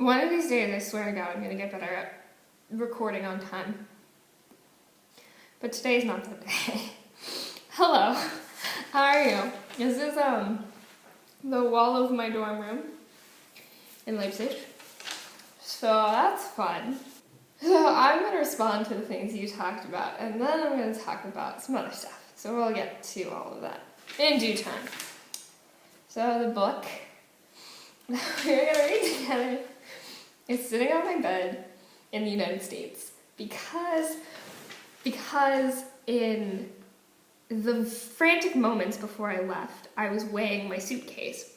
One of these days, I swear to God, I'm going to get better at recording on time. But today's not the day. Hello, how are you? This is the wall of my dorm room in Leipzig. So that's fun. So I'm going to respond to the things you talked about, and then I'm going to talk about some other stuff. So we'll get to all of that in due time. So the book that we're going to read together is sitting on my bed in the United States because in the frantic moments before I left, I was weighing my suitcase,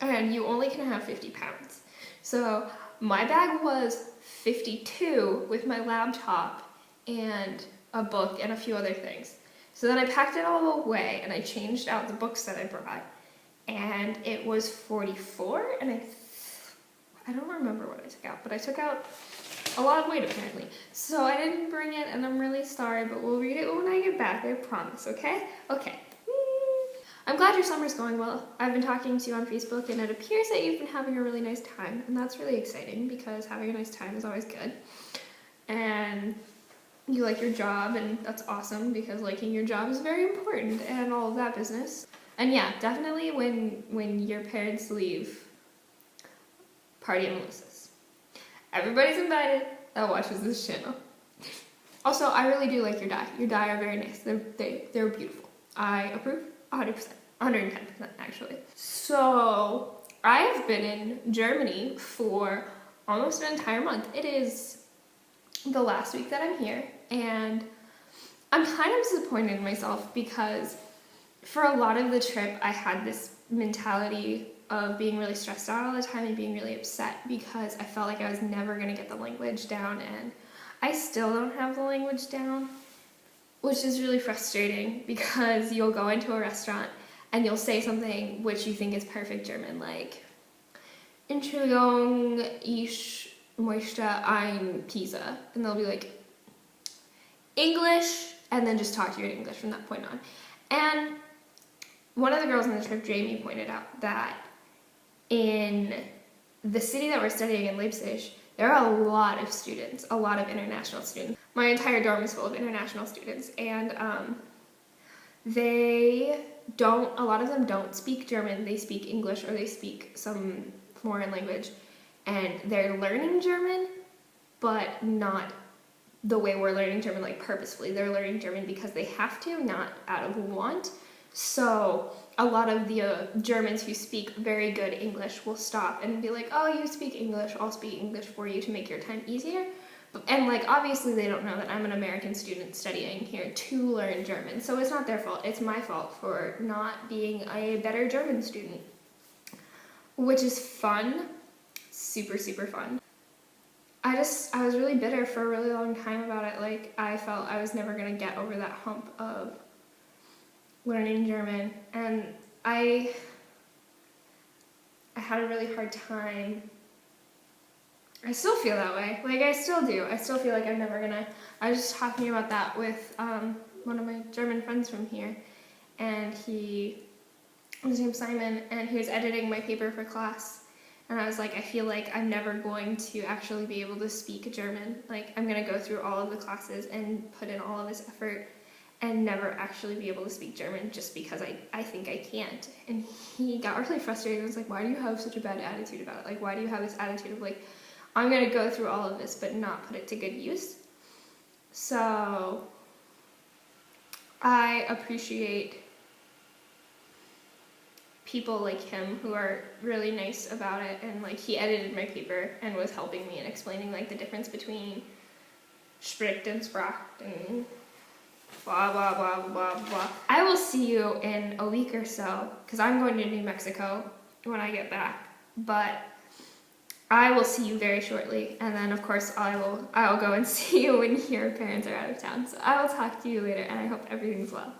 and you only can have 50 pounds. So my bag was 52 with my laptop and a book and a few other things. So then I packed it all away and I changed out the books that I brought, and it was 44, and I don't remember what I took out, but I took out a lot of weight apparently. So I didn't bring it, and I'm really sorry, but we'll read it when I get back, I promise, okay? Okay. I'm glad your summer's going well. I've been talking to you on Facebook, and it appears that you've been having a really nice time, and that's really exciting because having a nice time is always good. And you like your job, and that's awesome because liking your job is very important and all of that business. And yeah, definitely when your parents leave, party at Melissa's. Everybody's invited that watches this channel. Also, I really do like your dye. Your dye are very nice. They're beautiful. I approve 100%, 110% actually. So I have been in Germany for almost an entire month. It is the last week that I'm here, and I'm kind of disappointed in myself because for a lot of the trip I had this mentality of being really stressed out all the time and being really upset because I felt like I was never going to get the language down, and I still don't have the language down, which is really frustrating because you'll go into a restaurant and you'll say something which you think is perfect German, like Entschuldigung, ich möchte ein Pizza, and they'll be like, English, and then just talk to you in English from that point on. And one of the girls on the trip, Jamie, pointed out that in the city that we're studying in Leipzig, there are a lot of students, a lot of international students. My entire dorm is full of international students, and a lot of them don't speak German, they speak English or they speak some foreign language, and they're learning German, but not the way we're learning German, like purposefully. They're learning German because they have to, not out of want. So a lot of the Germans who speak very good English will stop and be like, oh, you speak English, I'll speak English for you to make your time easier. And like, obviously they don't know that I'm an American student studying here to learn German. So it's not their fault, it's my fault for not being a better German student. Which is fun, super, super fun. I was really bitter for a really long time about it. Like, I felt I was never gonna get over that hump of learning German, and I had a really hard time. I still feel that way. Like, I still do. I still feel like I'm never gonna. I was just talking about that with one of my German friends from here, and his name's Simon, and he was editing my paper for class, and I was like, I feel like I'm never going to actually be able to speak German. Like, I'm gonna go through all of the classes and put in all of this effort and never actually be able to speak German just because I think I can't. And he got really frustrated and was like, why do you have such a bad attitude about it? Like, why do you have this attitude of like, I'm gonna go through all of this but not put it to good use? So I appreciate people like him who are really nice about it, and like, he edited my paper and was helping me and explaining like the difference between spricht and spracht and blah, blah, blah, blah, blah. I will see you in a week or so, because I'm going to New Mexico when I get back, but I will see you very shortly, and then of course I'll go and see you when your parents are out of town. So I will talk to you later, and I hope everything's well.